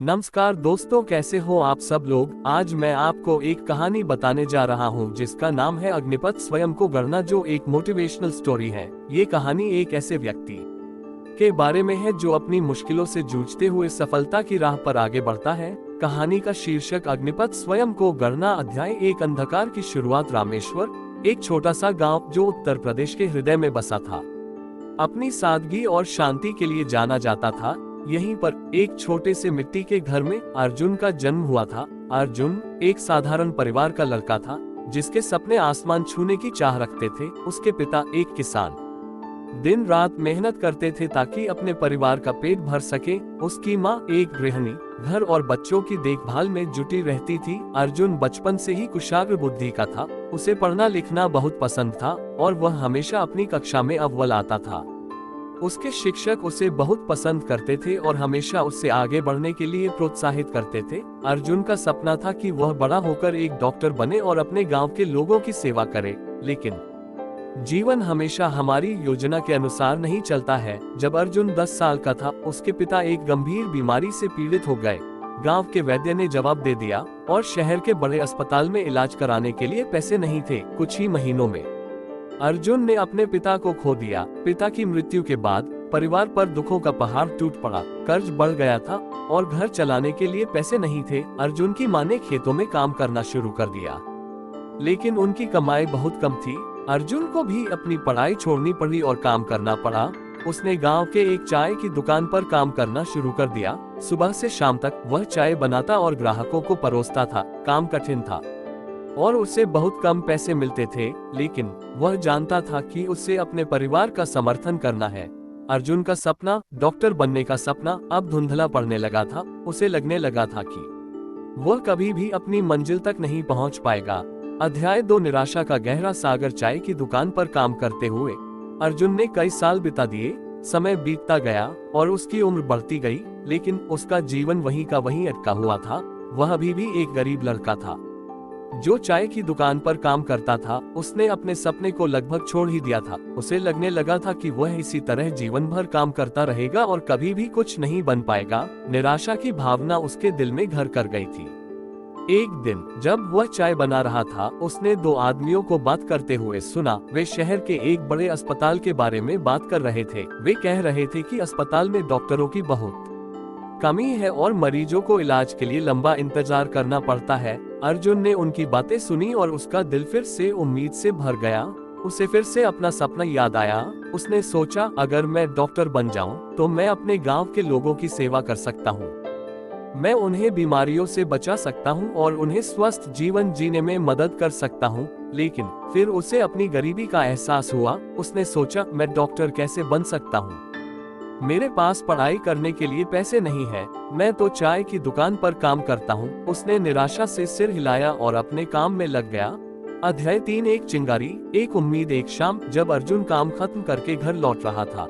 नमस्कार दोस्तों, कैसे हो आप सब लोग। आज मैं आपको एक कहानी बताने जा रहा हूँ जिसका नाम है अग्निपथ स्वयं को गढ़ना, जो एक मोटिवेशनल स्टोरी है। ये कहानी एक ऐसे व्यक्ति के बारे में है जो अपनी मुश्किलों से जूझते हुए सफलता की राह पर आगे बढ़ता है। कहानी का शीर्षक अग्निपथ स्वयं को गढ़ना। अध्याय एक। अंधकार की शुरुआत। रामेश्वर एक छोटा सा गाँव जो उत्तर प्रदेश के हृदय में बसा था, अपनी सादगी और शांति के लिए जाना जाता था। यहीं पर एक छोटे से मिट्टी के घर में अर्जुन का जन्म हुआ था। अर्जुन एक साधारण परिवार का लड़का था जिसके सपने आसमान छूने की चाह रखते थे। उसके पिता एक किसान दिन रात मेहनत करते थे ताकि अपने परिवार का पेट भर सके। उसकी माँ एक गृहिणी घर और बच्चों की देखभाल में जुटी रहती थी। अर्जुन बचपन से ही कुशाग्र बुद्धि का था। उसे पढ़ना लिखना बहुत पसंद था और वह हमेशा अपनी कक्षा में अव्वल आता था। उसके शिक्षक उसे बहुत पसंद करते थे और हमेशा उससे आगे बढ़ने के लिए प्रोत्साहित करते थे। अर्जुन का सपना था कि वह बड़ा होकर एक डॉक्टर बने और अपने गांव के लोगों की सेवा करे, लेकिन जीवन हमेशा हमारी योजना के अनुसार नहीं चलता है। जब अर्जुन 10 साल का था, उसके पिता एक गंभीर बीमारी से पीड़ित हो गए। गांव के वैद्य ने जवाब दे दिया और शहर के बड़े अस्पताल में इलाज कराने के लिए पैसे नहीं थे। कुछ ही महीनों में अर्जुन ने अपने पिता को खो दिया। पिता की मृत्यु के बाद परिवार पर दुखों का पहाड़ टूट पड़ा। कर्ज बढ़ गया था और घर चलाने के लिए पैसे नहीं थे। अर्जुन की माँ ने खेतों में काम करना शुरू कर दिया, लेकिन उनकी कमाई बहुत कम थी। अर्जुन को भी अपनी पढ़ाई छोड़नी पड़ी और काम करना पड़ा। उसने गांव के एक चाय की दुकान पर काम करना शुरू कर दिया। सुबह से शाम तक वह चाय बनाता और ग्राहकों को परोसता था। काम कठिन था और उसे बहुत कम पैसे मिलते थे, लेकिन वह जानता था कि उसे अपने परिवार का समर्थन करना है। अर्जुन का सपना, डॉक्टर बनने का सपना, अब धुंधला पड़ने लगा था। उसे लगने लगा था कि वह कभी भी अपनी मंजिल तक नहीं पहुंच पाएगा। अध्याय 2। निराशा का गहरा सागर। चाय की दुकान पर काम करते हुए अर्जुन ने कई साल बिता दिए। समय बीतता गया और उसकी उम्र बढ़ती गई, लेकिन उसका जीवन वहीं का वहीं अटका हुआ था। वह अभी भी एक गरीब लड़का था जो चाय की दुकान पर काम करता था। उसने अपने सपने को लगभग छोड़ ही दिया था। उसे लगने लगा था कि वह इसी तरह जीवन भर काम करता रहेगा और कभी भी कुछ नहीं बन पाएगा। निराशा की भावना उसके दिल में घर कर गई थी। एक दिन जब वह चाय बना रहा था, उसने 2 आदमियों को बात करते हुए सुना। वे शहर के एक बड़े अस्पताल के बारे में बात कर रहे थे। वे कह रहे थे कि अस्पताल में डॉक्टरों की बहुत कमी है और मरीजों को इलाज के लिए लंबा इंतजार करना पड़ता है। अर्जुन ने उनकी बातें सुनी और उसका दिल फिर से उम्मीद से भर गया। उसे फिर से अपना सपना याद आया। उसने सोचा, अगर मैं डॉक्टर बन जाऊं तो मैं अपने गांव के लोगों की सेवा कर सकता हूं। मैं उन्हें बीमारियों से बचा सकता हूं और उन्हें स्वस्थ जीवन जीने में मदद कर सकता हूं। लेकिन फिर उसे अपनी गरीबी का एहसास हुआ। उसने सोचा, मैं डॉक्टर कैसे बन सकता हूं? मेरे पास पढ़ाई करने के लिए पैसे नहीं है। मैं तो चाय की दुकान पर काम करता हूँ। उसने निराशा से सिर हिलाया और अपने काम में लग गया। अध्याय 3। एक चिंगारी, एक उम्मीद। एक शाम जब अर्जुन काम खत्म करके घर लौट रहा था,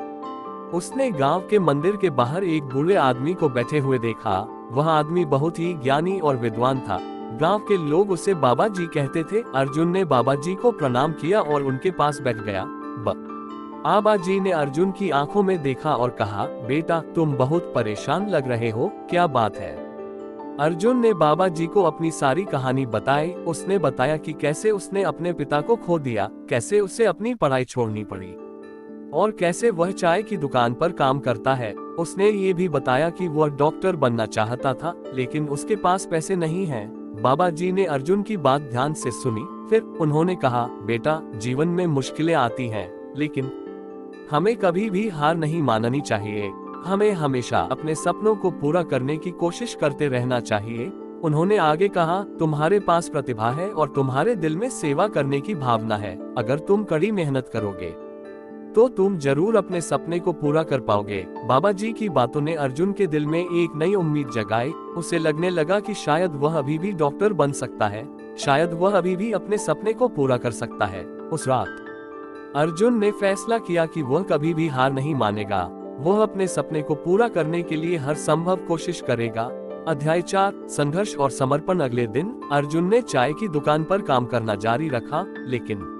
उसने गांव के मंदिर के बाहर एक बूढ़े आदमी को बैठे हुए देखा। वह आदमी बहुत ही ज्ञानी और विद्वान था। गांव के लोग उसे बाबा जी कहते थे। अर्जुन ने बाबा जी को प्रणाम किया और उनके पास बैठ गया। बाबा जी ने अर्जुन की आंखों में देखा और कहा, बेटा तुम बहुत परेशान लग रहे हो, क्या बात है? अर्जुन ने बाबा जी को अपनी सारी कहानी बताई। उसने बताया कि कैसे उसने अपने पिता को खो दिया, कैसे उसे अपनी पढ़ाई छोड़नी पड़ी और कैसे वह चाय की दुकान पर काम करता है। उसने ये भी बताया कि वह डॉक्टर बनना चाहता था, लेकिन उसके पास पैसे नहीं हैं। बाबा जी ने अर्जुन की बात ध्यान से सुनी। फिर उन्होंने कहा, बेटा जीवन में मुश्किलें आती हैं, लेकिन हमें कभी भी हार नहीं माननी चाहिए। हमें हमेशा अपने सपनों को पूरा करने की कोशिश करते रहना चाहिए। उन्होंने आगे कहा, तुम्हारे पास प्रतिभा है और तुम्हारे दिल में सेवा करने की भावना है। अगर तुम कड़ी मेहनत करोगे तो तुम जरूर अपने सपने को पूरा कर पाओगे। बाबा जी की बातों ने अर्जुन के दिल में एक नई उम्मीद जगाई। उसे लगने लगा कि शायद वह अभी भी डॉक्टर बन सकता है, शायद वह अभी भी अपने सपने को पूरा कर सकता है। उस रात अर्जुन ने फैसला किया कि वह कभी भी हार नहीं मानेगा। वह अपने सपने को पूरा करने के लिए हर संभव कोशिश करेगा। अध्याय 4। संघर्ष और समर्पण। अगले दिन अर्जुन ने चाय की दुकान पर काम करना जारी रखा, लेकिन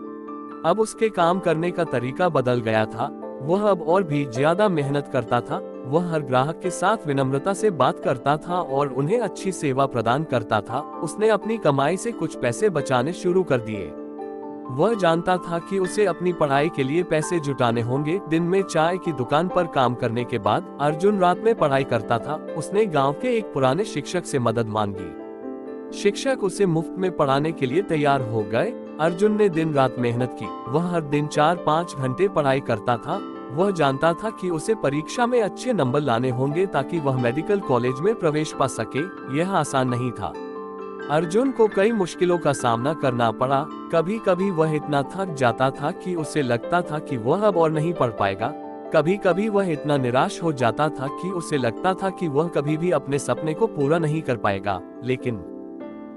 अब उसके काम करने का तरीका बदल गया था। वह अब और भी ज्यादा मेहनत करता था। वह हर ग्राहक के साथ विनम्रता से बात करता था और उन्हें अच्छी सेवा प्रदान करता था। उसने अपनी कमाई से कुछ पैसे बचाने शुरू कर दिए। वह जानता था कि उसे अपनी पढ़ाई के लिए पैसे जुटाने होंगे। दिन में चाय की दुकान पर काम करने के बाद अर्जुन रात में पढ़ाई करता था। उसने गांव के एक पुराने शिक्षक से मदद मांगी। शिक्षक उसे मुफ्त में पढ़ाने के लिए तैयार हो गए। अर्जुन ने दिन रात मेहनत की। वह हर दिन 4-5 घंटे पढ़ाई करता था। वह जानता था कि उसे परीक्षा में अच्छे नंबर लाने होंगे ताकि वह मेडिकल कॉलेज में प्रवेश पा सके। यह आसान नहीं था। अर्जुन को कई मुश्किलों का सामना करना पड़ा। कभी कभी वह इतना थक जाता था कि उसे लगता था कि वह अब और नहीं पढ़ पाएगा। कभी कभी वह इतना निराश हो जाता था कि उसे लगता था कि वह कभी भी अपने सपने को पूरा नहीं कर पाएगा। लेकिन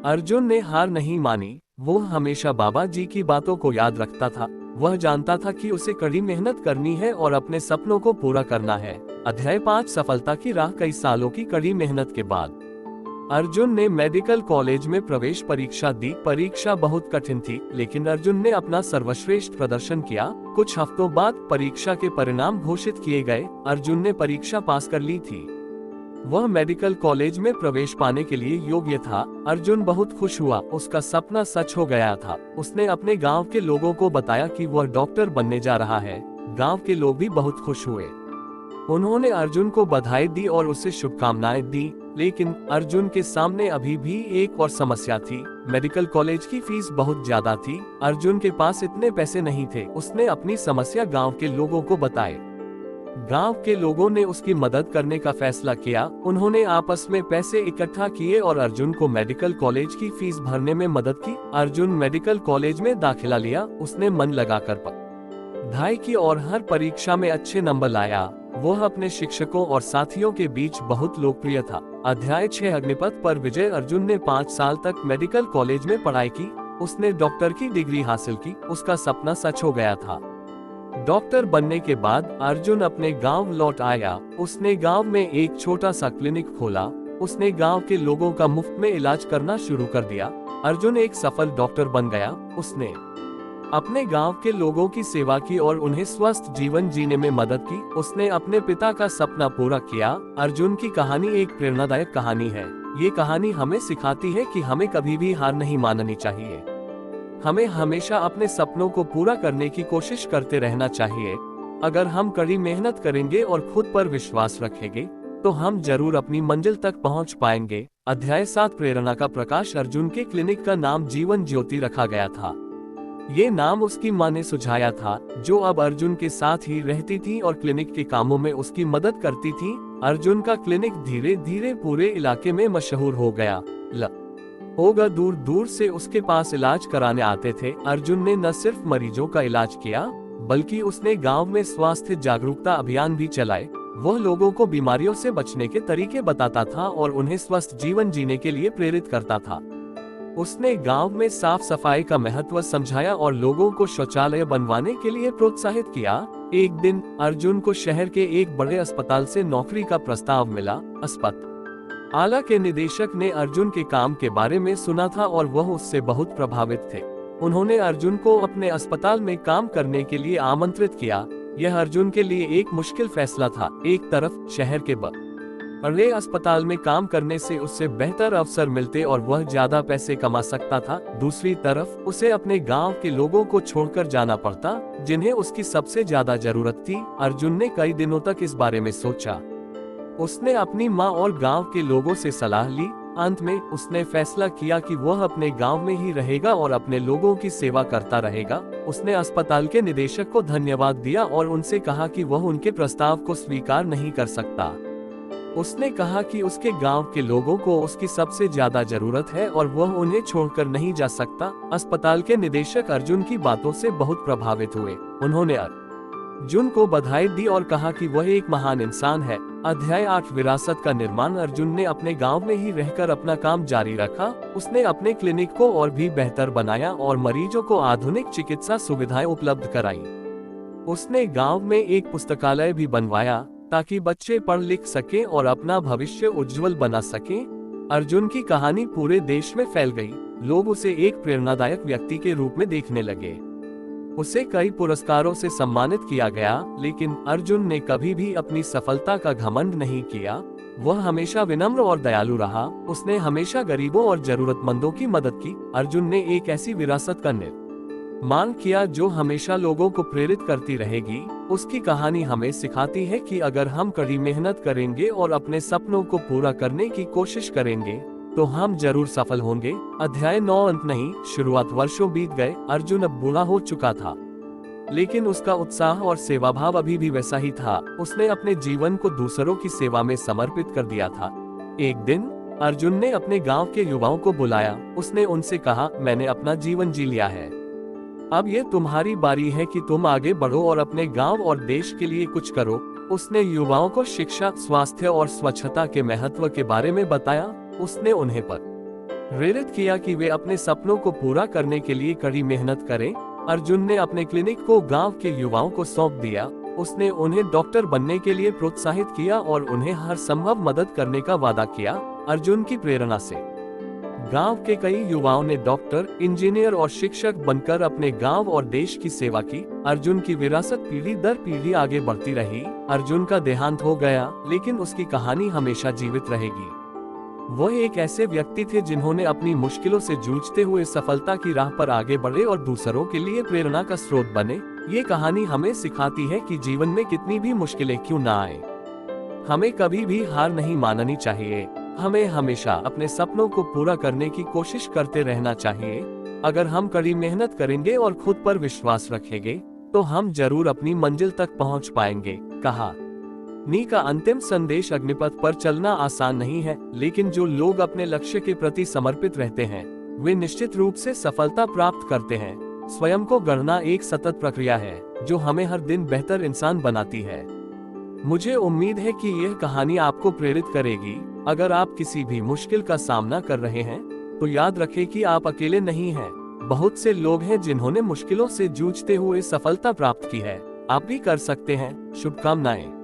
अर्जुन ने हार नहीं मानी। वो हमेशा बाबा जी की बातों को याद रखता था। वह जानता था कि उसे कड़ी मेहनत करनी है और अपने सपनों को पूरा करना है। अध्याय 5 सफलता की राह। कई सालों की कड़ी मेहनत के बाद अर्जुन ने मेडिकल कॉलेज में प्रवेश परीक्षा दी। परीक्षा बहुत कठिन थी, लेकिन अर्जुन ने अपना सर्वश्रेष्ठ प्रदर्शन किया। कुछ हफ्तों बाद परीक्षा के परिणाम घोषित किए गए। अर्जुन ने परीक्षा पास कर ली थी। वह मेडिकल कॉलेज में प्रवेश पाने के लिए योग्य था। अर्जुन बहुत खुश हुआ। उसका सपना सच हो गया था। उसने अपने गांव के लोगों को बताया कि वह डॉक्टर बनने जा रहा है। गांव के लोग भी बहुत खुश हुए। उन्होंने अर्जुन को बधाई दी और उसे शुभकामनाएं दी। लेकिन अर्जुन के सामने अभी भी एक और समस्या थी। मेडिकल कॉलेज की फीस बहुत ज्यादा थी। अर्जुन के पास इतने पैसे नहीं थे। उसने अपनी समस्या गांव के लोगों को बताई। गांव के लोगों ने उसकी मदद करने का फैसला किया। उन्होंने आपस में पैसे इकट्ठा किए और अर्जुन को मेडिकल कॉलेज की फीस भरने में मदद की। अर्जुन मेडिकल कॉलेज में दाखिला लिया। उसने मन लगाकर पढ़ाई की और हर परीक्षा में अच्छे नंबर लाया। वह अपने शिक्षकों और साथियों के बीच बहुत लोकप्रिय था। अध्याय 6 अग्निपथ पर विजय। अर्जुन ने 5 साल तक मेडिकल कॉलेज में पढ़ाई की। उसने डॉक्टर की डिग्री हासिल की। उसका सपना सच हो गया था। डॉक्टर बनने के बाद अर्जुन अपने गांव लौट आया। उसने गांव में एक छोटा सा क्लिनिक खोला। उसने गांव के लोगों का मुफ्त में इलाज करना शुरू कर दिया। अर्जुन एक सफल डॉक्टर बन गया। उसने अपने गांव के लोगों की सेवा की और उन्हें स्वस्थ जीवन जीने में मदद की। उसने अपने पिता का सपना पूरा किया। अर्जुन की कहानी एक प्रेरणादायक कहानी है। ये कहानी हमें सिखाती है कि हमें कभी भी हार नहीं माननी चाहिए। हमें हमेशा अपने सपनों को पूरा करने की कोशिश करते रहना चाहिए। अगर हम कड़ी मेहनत करेंगे और खुद पर विश्वास रखेंगे तो हम जरूर अपनी मंजिल तक पहुंच पाएंगे। अध्याय 7 प्रेरणा का प्रकाश। अर्जुन के क्लिनिक का नाम जीवन ज्योति रखा गया था। ये नाम उसकी मां ने सुझाया था, जो अब अर्जुन के साथ ही रहती थी और क्लिनिक के कामों में उसकी मदद करती थी। अर्जुन का क्लिनिक धीरे धीरे पूरे इलाके में मशहूर हो गया। लोग दूर दूर से उसके पास इलाज कराने आते थे। अर्जुन ने न सिर्फ मरीजों का इलाज किया, बल्कि उसने गांव में स्वास्थ्य जागरूकता अभियान भी चलाए। वह लोगों को बीमारियों से बचने के तरीके बताता था और उन्हें स्वस्थ जीवन जीने के लिए प्रेरित करता था। उसने गांव में साफ सफाई का महत्व समझाया और लोगों को शौचालय बनवाने के लिए प्रोत्साहित किया। एक दिन अर्जुन को शहर के एक बड़े अस्पताल से नौकरी का प्रस्ताव मिला। अस्पताल के निदेशक ने अर्जुन के काम के बारे में सुना था और वह उससे बहुत प्रभावित थे। उन्होंने अर्जुन को अपने अस्पताल में काम करने के लिए आमंत्रित किया। यह अर्जुन के लिए एक मुश्किल फैसला था। एक तरफ शहर के बड़े अस्पताल में काम करने से उससे बेहतर अवसर मिलते और वह ज्यादा पैसे कमा सकता था। दूसरी तरफ उसे अपने गांव के लोगों को छोड़कर जाना पड़ता, जिन्हें उसकी सबसे ज्यादा जरूरत थी। अर्जुन ने कई दिनों तक इस बारे में सोचा। उसने अपनी माँ और गांव के लोगों से सलाह ली। अंत में उसने फैसला किया कि वह अपने गांव में ही रहेगा और अपने लोगों की सेवा करता रहेगा। उसने अस्पताल के निदेशक को धन्यवाद दिया और उनसे कहा कि वह उनके प्रस्ताव को स्वीकार नहीं कर सकता। उसने कहा कि उसके गांव के लोगों को उसकी सबसे ज्यादा जरूरत है और वह उन्हें छोड़कर नहीं जा सकता। अस्पताल के निदेशक अर्जुन की बातों से बहुत प्रभावित हुए। उन्होंने अर्जुन को बधाई दी और कहा कि वह एक महान इंसान है। अध्याय 8 विरासत का निर्माण। अर्जुन ने अपने गांव में ही रहकर अपना काम जारी रखा। उसने अपने क्लिनिक को और भी बेहतर बनाया और मरीजों को आधुनिक चिकित्सा सुविधाएं उपलब्ध कराई। उसने गांव में एक पुस्तकालय भी बनवाया ताकि बच्चे पढ़ लिख सकें और अपना भविष्य उज्जवल बना सकें। अर्जुन की कहानी पूरे देश में फैल गई। लोग उसे एक प्रेरणादायक व्यक्ति के रूप में देखने लगे। उसे कई पुरस्कारों से सम्मानित किया गया, लेकिन अर्जुन ने कभी भी अपनी सफलता का घमंड नहीं किया। वह हमेशा विनम्र और दयालु रहा। उसने हमेशा गरीबों और जरूरतमंदों की मदद की। अर्जुन ने एक ऐसी विरासत का निर्माण किया जो हमेशा लोगों को प्रेरित करती रहेगी। उसकी कहानी हमें सिखाती है कि अगर हम कड़ी मेहनत करेंगे और अपने सपनों को पूरा करने की कोशिश करेंगे तो हम जरूर सफल होंगे। अध्याय 9 अंत नहीं, शुरुआत। वर्षों बीत गए। अर्जुन अब बूढ़ा हो चुका था, लेकिन उसका उत्साह और सेवा भाव अभी भी वैसा ही था। उसने अपने जीवन को दूसरों की सेवा में समर्पित कर दिया था। एक दिन अर्जुन ने अपने गांव के युवाओं को बुलाया। उसने उनसे कहा, मैंने अपना जीवन जी लिया है, अब ये तुम्हारी बारी है कि तुम आगे बढ़ो और अपने गांव और देश के लिए कुछ करो। उसने युवाओं को शिक्षा, स्वास्थ्य और स्वच्छता के महत्व के बारे में बताया। उसने उन्हें प्रेरित किया कि वे अपने सपनों को पूरा करने के लिए कड़ी मेहनत करें। अर्जुन ने अपने क्लिनिक को गांव के युवाओं को सौंप दिया। उसने उन्हें डॉक्टर बनने के लिए प्रोत्साहित किया और उन्हें हर संभव मदद करने का वादा किया। अर्जुन की प्रेरणा से गांव के कई युवाओं ने डॉक्टर, इंजीनियर और शिक्षक बनकर अपने गांव और देश की सेवा की। अर्जुन की विरासत पीढ़ी दर पीढ़ी आगे बढ़ती रही। अर्जुन का देहांत हो गया, लेकिन उसकी कहानी हमेशा जीवित रहेगी। वह एक ऐसे व्यक्ति थे जिन्होंने अपनी मुश्किलों से जूझते हुए सफलता की राह पर आगे बढ़े और दूसरों के लिए प्रेरणा का स्रोत बने। ये कहानी हमें सिखाती है कि जीवन में कितनी भी मुश्किलें क्यों ना आए, हमें कभी भी हार नहीं माननी चाहिए। हमें हमेशा अपने सपनों को पूरा करने की कोशिश करते रहना चाहिए। अगर हम कड़ी मेहनत करेंगे और खुद पर विश्वास रखेंगे तो हम जरूर अपनी मंजिल तक पहुंच पाएंगे। कहानी का अंतिम संदेश, अग्निपथ पर चलना आसान नहीं है, लेकिन जो लोग अपने लक्ष्य के प्रति समर्पित रहते हैं वे निश्चित रूप से सफलता प्राप्त करते हैं। स्वयं को गढ़ना एक सतत प्रक्रिया है जो हमें हर दिन बेहतर इंसान बनाती है। मुझे उम्मीद है कि यह कहानी आपको प्रेरित करेगी। अगर आप किसी भी मुश्किल का सामना कर रहे हैं तो याद रखें कि आप अकेले नहीं हैं। बहुत से लोग हैं जिन्होंने मुश्किलों से जूझते हुए सफलता प्राप्त की है। आप भी कर सकते हैं। शुभकामनाएं।